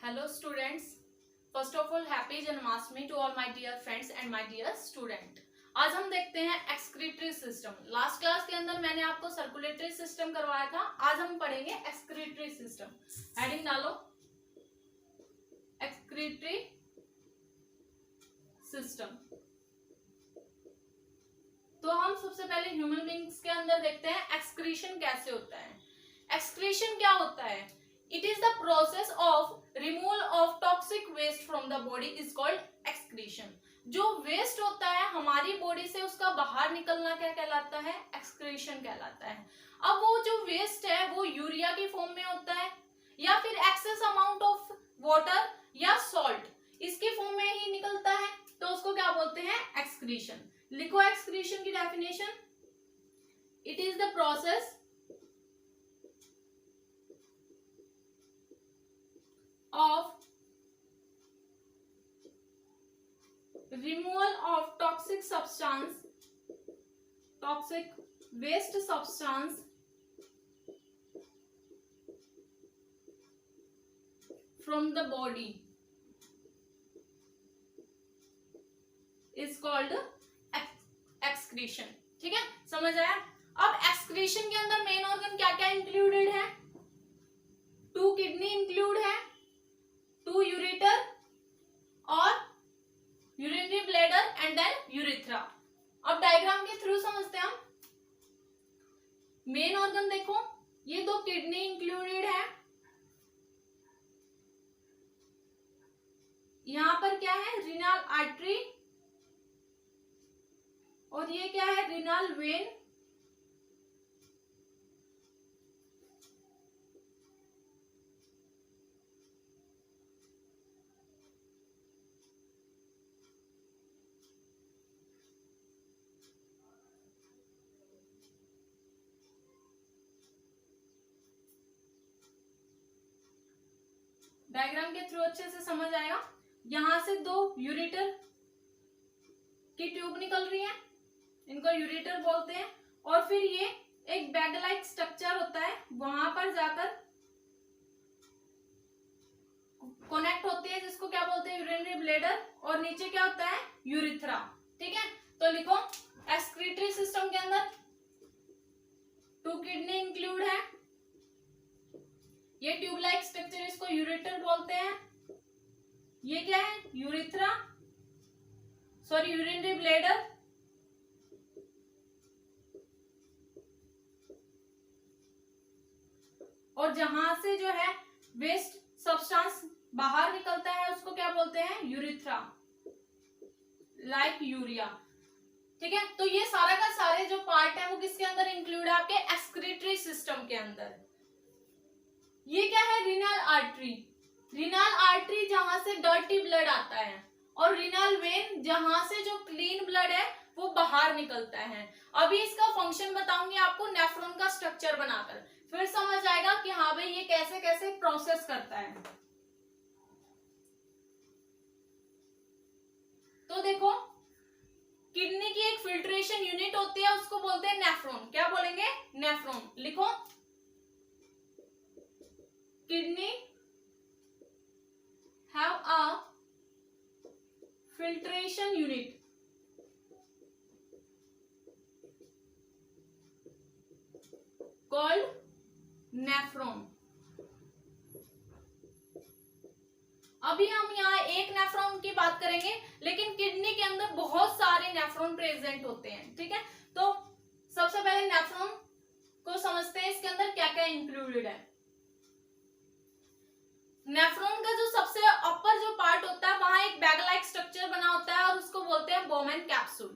Hello students. First of all, happy Janmashtami to all my dear friends and my dear student. आज हम देखते हैं excretory system. Last class के अंदर मैंने आपको सर्कुलेटरी सिस्टम करवाया था. आज हम पढ़ेंगे एक्सक्रीटरी सिस्टम. हेडिंग डालो एक्सक्रीटरी सिस्टम. तो हम सबसे पहले ह्यूमन बींग्स के अंदर देखते हैं एक्सक्रीशन कैसे होता है. एक्सक्रीशन क्या होता है? It is the process of removal of toxic waste from the body is called excretion. जो वेस्ट होता है हमारी बॉडी से उसका बाहर निकलना क्या कहलाता है? एक्सक्रीशन कहलाता है. अब वो जो वेस्ट है वो यूरिया की फॉर्म में होता है या फिर एक्सेस अमाउंट ऑफ वाटर या सॉल्ट इसकी फॉर्म में ही निकलता है, तो उसको क्या बोलते हैं? एक्सक्रीशन. लिखो एक्सक्रीशन की definition. It is the process of removal of toxic waste substance from the body is called excretion. ठीक है, समझ आया? अब एक्सक्रीशन के अंदर मेन ऑर्गन क्या क्या इंक्लूडेड है? 2 किडनी इंक्लूड है, 2 यूरेटर और urinary bladder and then urethra. अब डायग्राम के थ्रू समझते हैं हम. मेन ऑर्गन देखो, ये 2 किडनी इंक्लूडेड है. यहां पर क्या है? Renal artery. और ये क्या है? Renal vein. डायग्राम के थ्रू अच्छे से समझ आएगा. यहां से 2 यूरेटर की ट्यूब निकल रही है, इनको यूरेटर बोलते हैं. और फिर ये एक बैग लाइक स्ट्रक्चर होता है, वहां पर जाकर कनेक्ट होते हैं जिसको क्या बोलते हैं? Urinary bladder. और नीचे क्या होता है? यूरेथ्रा. ठीक है, तो लिखो एक्सक्रीटरी सिस्टम के अंदर 2 किडनी इंक्लूड है. ये ट्यूब लाइक स्ट्रक्चर, इसको यूरेटर बोलते हैं. ये क्या है? Urethra, sorry urinary bladder. और जहां से जो है वेस्ट सब्सटेंस बाहर निकलता है उसको क्या बोलते हैं? Urethra, like urea. ठीक है, तो ये सारा का सारे जो पार्ट है वो किसके अंदर इंक्लूड है? आपके एक्सक्रीटरी सिस्टम के अंदर. ये क्या है? Renal artery. रीनल आर्टरी जहां से डर्टी ब्लड आता है, और रीनल वेन जहां से जो क्लीन ब्लड है वो बाहर निकलता है. अभी इसका फंक्शन बताऊंगी आपको नेफ्रॉन का स्ट्रक्चर बनाकर, फिर समझ आएगा कि हाँ भाई ये कैसे कैसे प्रोसेस करता है. तो देखो, किडनी की एक फिल्ट्रेशन यूनिट होती है, उसको बोलते हैं नेफ्रॉन. क्या बोलेंगे? नेफ्रॉन. लिखो kidney have a filtration unit called nephron. अभी हम यहाँ एक नेफ्रॉन की बात करेंगे, लेकिन किडनी के अंदर बहुत सारे नेफ्रॉन प्रेजेंट होते हैं. ठीक है, तो सबसे पहले नेफ्रॉन को समझते हैं, इसके अंदर क्या क्या इंक्लूडेड है. नेफ्रॉन का जो सबसे अपर जो पार्ट होता है वहां एक बैग लाइक स्ट्रक्चर बना होता है और उसको बोलते हैं बोमेन कैप्सूल.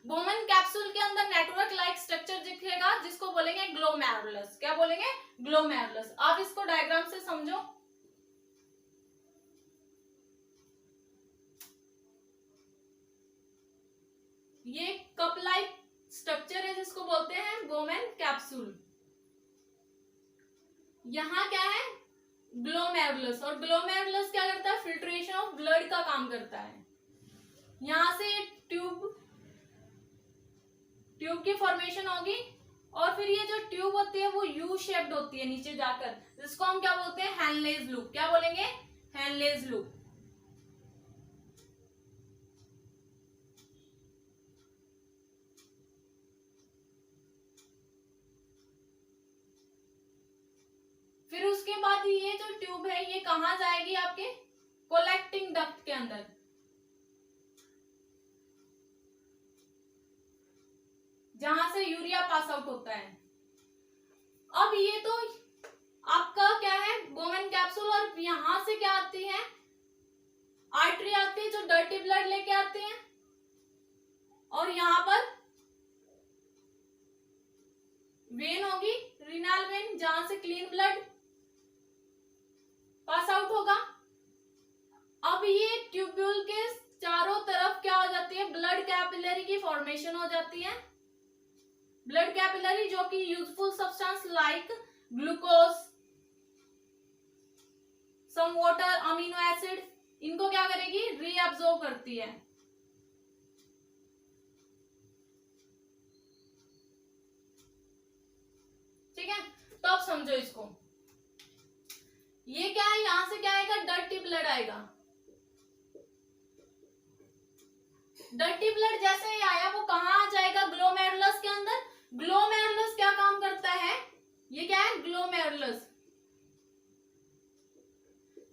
बोमेन कैप्सूल के अंदर नेटवर्क लाइक स्ट्रक्चर दिखेगा जिसको बोलेंगे ग्लोमेरुलस. क्या बोलेंगे? ग्लोमेरुलस. आप इसको डायग्राम से समझो. ये कप लाइक स्ट्रक्चर है जिसको बोलते हैं बोमेन कैप्सूल. यहां क्या है? ग्लोमेरुलस. और ग्लोमेरुलस क्या करता है? फिल्ट्रेशन ऑफ ब्लड का काम करता है. यहां से ट्यूब की फॉर्मेशन होगी और फिर ये जो ट्यूब होती है वो यू शेप्ड होती है नीचे जाकर, जिसको हम क्या बोलते हैं? Henle's loop. क्या बोलेंगे? Henle's loop. फिर उसके बाद ये जो ट्यूब है ये कहाँ जाएगी, आपके कोलेक्टिंग डक्ट के अंदर। जहां से यूरिया पास आउट होता है। अब ये तो आपका क्या है, बोमेन कैप्सूल, और यहां से क्या आती है, आर्टरी आती है जो डर्टी ब्लड लेके आती है, और यहां पर वेन होगी, रीनल वेन, जहां से क्लीन ब्लड पास आउट होगा। अब ये ट्यूब्यूल के चारों तरफ क्या हो जाती है, ब्लड कैपिलरी की फॉर्मेशन हो जाती है। ब्लड कैपिलरी जो कि useful substance like glucose, some water, amino acid, इनको क्या करेगी, रीअब्सॉर्ब करती है। ठीक है, तो अब समझो इसको। ये क्या है, यहां से क्या आएगा, डर्टी ब्लड आएगा। डर्टी ब्लड जैसे ही आया वो कहाँ आ जाएगा, ग्लोमेरुलस के अंदर। ग्लोमेरुलस क्या काम करता है, ये क्या है, ग्लोमेरुलस।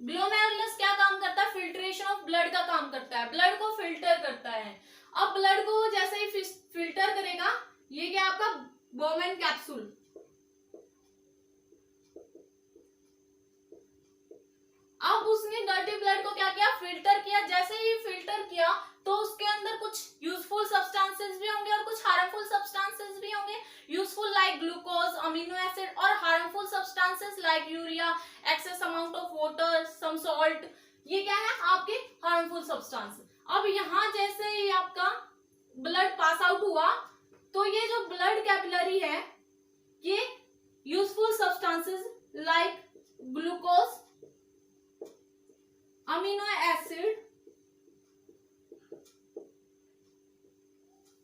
ग्लोमेरुलस क्या काम करता है, फिल्ट्रेशन ऑफ ब्लड का काम करता है, ब्लड को फिल्टर करता है। अब ब्लड को जैसे ही फिल्टर करेगा, ये क्या आपका बोमेन कैप्सूल। अब उसने डर्टी ब्लड को क्या किया, फिल्टर किया। जैसे ही फिल्टर किया तो उसके अंदर कुछ यूजफुल सब्सटेंसेस भी होंगे और कुछ हार्मफुल सब्सटेंसेस भी होंगे। Useful like glucose, amino acid, और harmful substances like urea, excess amount of water, some salt. ये क्या है, आपके हार्मफुल सब्सटेंस। अब यहाँ जैसे ही आपका ब्लड पास आउट हुआ तो ये जो ब्लड कैपिलरी है ये useful substances like glucose, amino acid,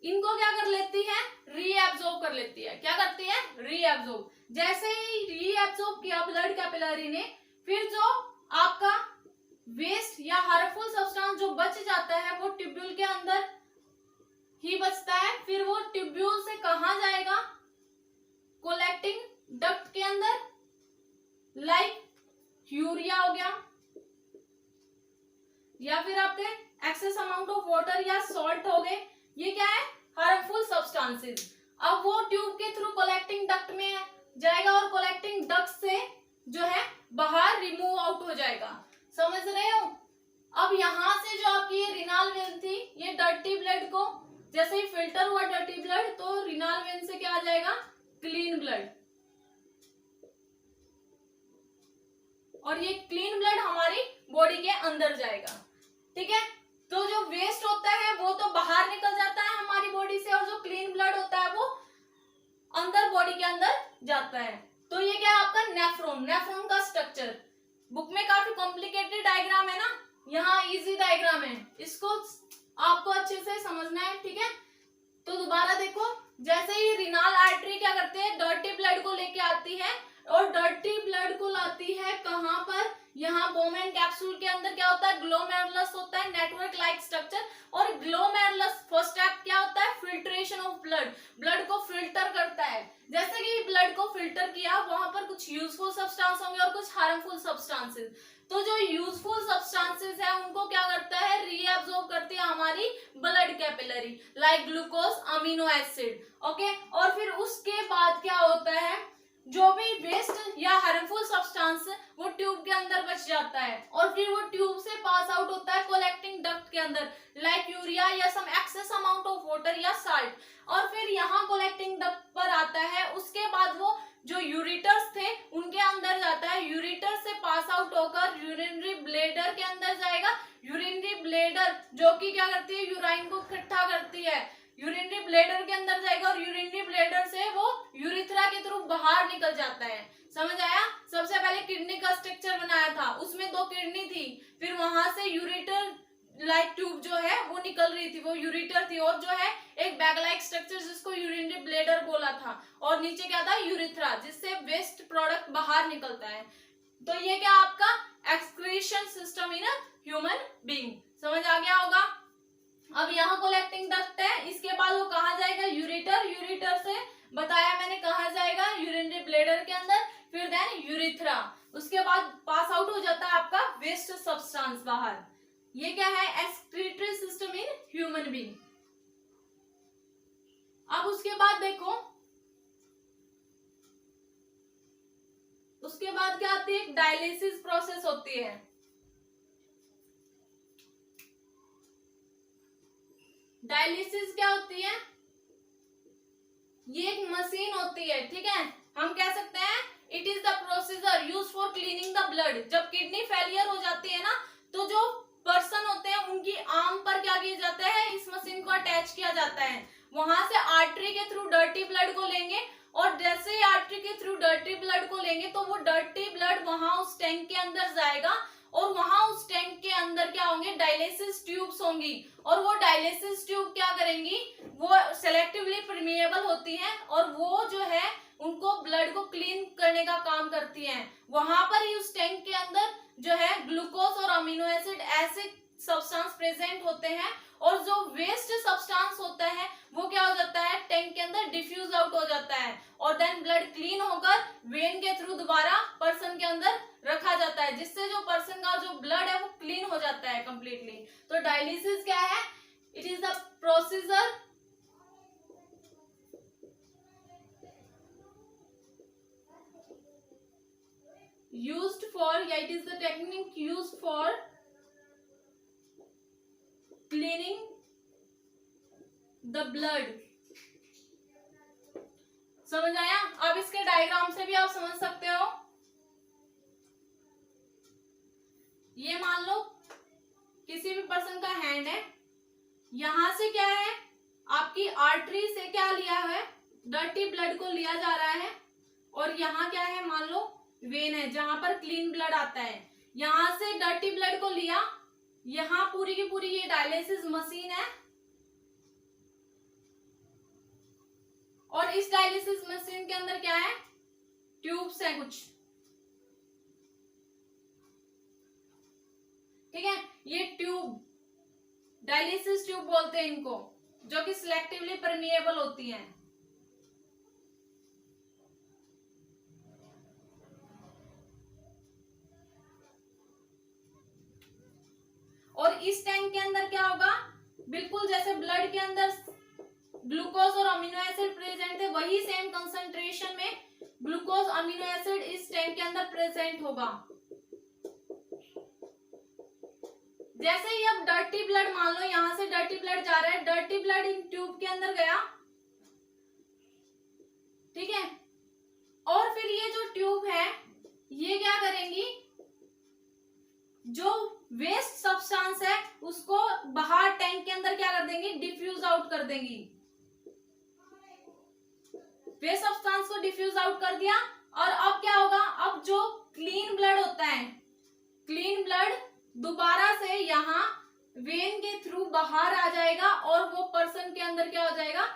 इनको क्या कर लेती है, रीअब्सॉर्ब कर लेती है। क्या करती है, रीअब्सॉर्ब। जैसे ही रीअब्सॉर्ब किया ब्लड कैपिलरी ने, फिर जो आपका वेस्ट या हार्मफुल सब्सटेंस जो बच जाता है वो ट्यूब्यूल के अंदर ही बचता है। फिर वो ट्यूब्यूल से कहां जाएगा, कोलेक्टिंग डक्ट के अंदर, लाइक यूरिया हो गया, या फिर आपके एक्सेस अमाउंट ऑफ वाटर या सॉल्ट हो गए। ये क्या है, हार्मफुल सब्सटेंसेस। अब वो ट्यूब के थ्रू कलेक्टिंग डक्ट में जाएगा और कलेक्टिंग डक्ट से जो है बाहर रिमूव आउट हो जाएगा। समझ रहे हो। अब यहां से जो आपकी ये रीनल वेन थी, ये डर्टी ब्लड को जैसे ही फिल्टर हुआ डर्टी ब्लड, तो रीनल वेन से क्या आ जाएगा, क्लीन ब्लड। और ये क्लीन ब्लड हमारी बॉडी के अंदर जाएगा। ठीक है, तो जो वेस्ट होता है वो तो बाहर निकल जाता है हमारी बॉडी से, और जो क्लीन ब्लड होता है वो अंदर बॉडी के अंदर जाता है। तो ये क्या है आपका नेफ्रॉन। नेफ्रॉन का स्ट्रक्चर बुक में काफी कॉम्प्लिकेटेड डायग्राम है ना, यहाँ इजी डायग्राम है, इसको आपको अच्छे से समझना है। ठीक है, तो दोबारा देखो, जैसे ही रीनल आर्टरी क्या करते हैं, डर्टी ब्लड को लेके आती है, और डर्टी ब्लड को लाती है कहां पर, यहाँ बोमेन कैप्सूल के अंदर क्या होता है, ग्लोमेरुलस होता है, नेटवर्क लाइक स्ट्रक्चर। और ग्लोमेरुलस फर्स्ट स्टेप क्या होता है, फिल्ट्रेशन ऑफ ब्लड, ब्लड को फिल्टर करता है। जैसे कि ब्लड को फिल्टर किया, वहां पर कुछ यूजफुल सब्सटेंस होंगे और कुछ हार्मफुल सब्सटेंसेस। तो जो यूजफुल सब्सटेंसेस है उनको क्या करता है, रीअब्सॉर्ब करती है हमारी blood capillary, like glucose, amino acid. Okay, और फिर उसके बाद क्या होता है, जो भी वेस्ट या हार्मफुल सब्सटेंस वो ट्यूब के अंदर बच जाता है, और फिर वो ट्यूब से पास आउट होता है कलेक्टिंग डक्ट के अंदर, लाइक यूरिया या सम एक्सेस अमाउंट ऑफ वाटर या साल्ट। और फिर यहाँ कलेक्टिंग डक्ट पर आता है, उसके बाद वो जो यूरिटर्स थे उनके अंदर जाता है, यूरिटर से पास आउट होकर यूरिनरी ब्लेडर के अंदर जाएगा। यूरिनरी ब्लेडर जो कि क्या करती है, यूराइन को इकट्ठा करती है, यूरिनरी ब्लेडर के अंदर जाएगा, और यूरिनरी ब्लेडर से वो यूरिथ्रा के थ्रू बाहर निकल जाता है। समझ आया। सबसे पहले किडनी का स्ट्रक्चर बनाया था, उसमें 2 किडनी थी, फिर वहां से यूरिटर लाइक ट्यूब जो है वो निकल रही थी, वो यूरिटर थी, और जो है एक बैग लाइक स्ट्रक्चर जिसको यूरिनरी ब्लेडर बोला था, और नीचे क्या था, यूरिथ्रा, जिससे वेस्ट प्रोडक्ट बाहर निकलता है। तो ये क्या आपका excretion system in human being. समझ आ गया होगा। अब यहाँ कलेक्टिंग डक्ट है, इसके बाद वो कहा जाएगा यूरेटर, यूरेटर से बताया मैंने कहा जाएगा यूरिनरी ब्लैडर के अंदर, फिर देन यूरिथ्रा, उसके बाद पास आउट हो जाता है आपका वेस्ट सब्सटेंस बाहर। ये क्या है, excretory system in human being. अब उसके बाद देखो, उसके बाद क्या आती है, डायलिसिस प्रोसेस होती है। डायलिसिस क्या होती है, ये एक मशीन होती है, ठीक है। हम कह सकते हैं it is the procedure use for cleaning the blood. जब किडनी फेलियर हो जाती है ना, तो जो पर्सन होते हैं उनकी आर्म पर क्या किया जाता है, इस मशीन को अटैच किया जाता है। वहां से आर्टरी के थ्रू डर्टी ब्लड को लेंगे, और जैसे ही आर्टरी के थ्रू डर्टी ब्लड को लेंगे तो वो डर्टी ब्लड वहां उस टैंक के अंदर जाएगा, और वहां उस टैंक के अंदर क्या होंगे, डायलिसिस ट्यूब्स होंगी, और वो डायलिसिस ट्यूब क्या करेंगी, वो सेलेक्टिवली परमिएबल होती हैं, और वो जो है उनको ब्लड को क्लीन करने का काम करती हैं। वहां पर ही उस टैंक के अंदर जो है ग्लूकोज और अमीनो एसिड ऐसे सब्सटेंस प्रेजेंट होते हैं, और जो वेस्ट सब्सटेंस होता है वो क्या हो जाता है, टैंक के अंदर डिफ्यूज आउट हो जाता है, और देन ब्लड क्लीन होकर वेन के थ्रू दोबारा पर्सन के अंदर रखा जाता है, जिससे जो पर्सन का जो ब्लड है वो क्लीन हो जाता है कंप्लीटली। तो डायलिसिस क्या है, it is the procedure used for, yeah, it is the technique used for cleaning the blood। समझ आया। अब इसके डायग्राम से भी आप समझ सकते हो। ये मान लो किसी भी पर्सन का हैंड है, यहां से क्या है, आपकी आर्टरी से क्या लिया है, डर्टी ब्लड को लिया जा रहा है, और यहाँ क्या है, मान लो वेन है जहां पर क्लीन ब्लड आता है, यहां से डर्टी ब्लड को लिया, यहां पूरी की पूरी ये डायलिसिस मशीन है, और इस डायलिसिस मशीन के अंदर क्या है, ट्यूब्स है कुछ, ठीक है। ये ट्यूब डायलिसिस ट्यूब बोलते हैं इनको, जो कि सिलेक्टिवली परमिएबल होती हैं। और इस टैंक के अंदर क्या होगा, बिल्कुल जैसे ब्लड के अंदर ग्लूकोज और अमीनो एसिड प्रेजेंट है, वही सेम कंसंट्रेशन में ग्लूकोज अमीनो एसिड इस टैंक के अंदर प्रेजेंट होगा। जैसे ही अब डर्टी ब्लड, मान लो यहां से डर्टी ब्लड जा रहा है, डर्टी ब्लड इन ट्यूब के अंदर गया, ठीक है, और फिर ये जो ट्यूब है ये क्या करेंगी, जो वेस्ट सब्सटेंस है उसको बाहर टैंक के अंदर क्या कर देंगी, डिफ्यूज आउट कर देंगी। वेस्ट सब्सटेंस को डिफ्यूज आउट कर दिया, और अब क्या होगा, अब जो क्लीन ब्लड होता है, क्लीन ब्लड दोबारा से यहाँ वेन के थ्रू बाहर आ जाएगा, और वो पर्सन के अंदर क्या हो जाएगा,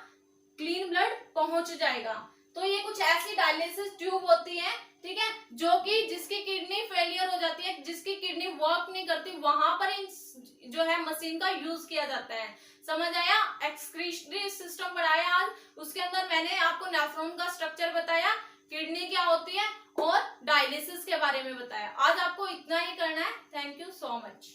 क्लीन ब्लड पहुंच जाएगा। तो ये कुछ ऐसी डायलिसिस ट्यूब होती है, ठीक है, जो कि जिसकी किडनी फेलियर हो जाती है, जिसकी किडनी वर्क नहीं करती, वहां पर इन जो है मशीन का यूज किया जाता है। समझ आया। एक्सक्रीटरी सिस्टम पढ़ाया आज, उसके अंदर मैंने आपको नेफ्रॉन का स्ट्रक्चर बताया, किडनी क्या होती है, और डायलिसिस के बारे में बताया। आज आपको इतना ही करना है। Thank you so much.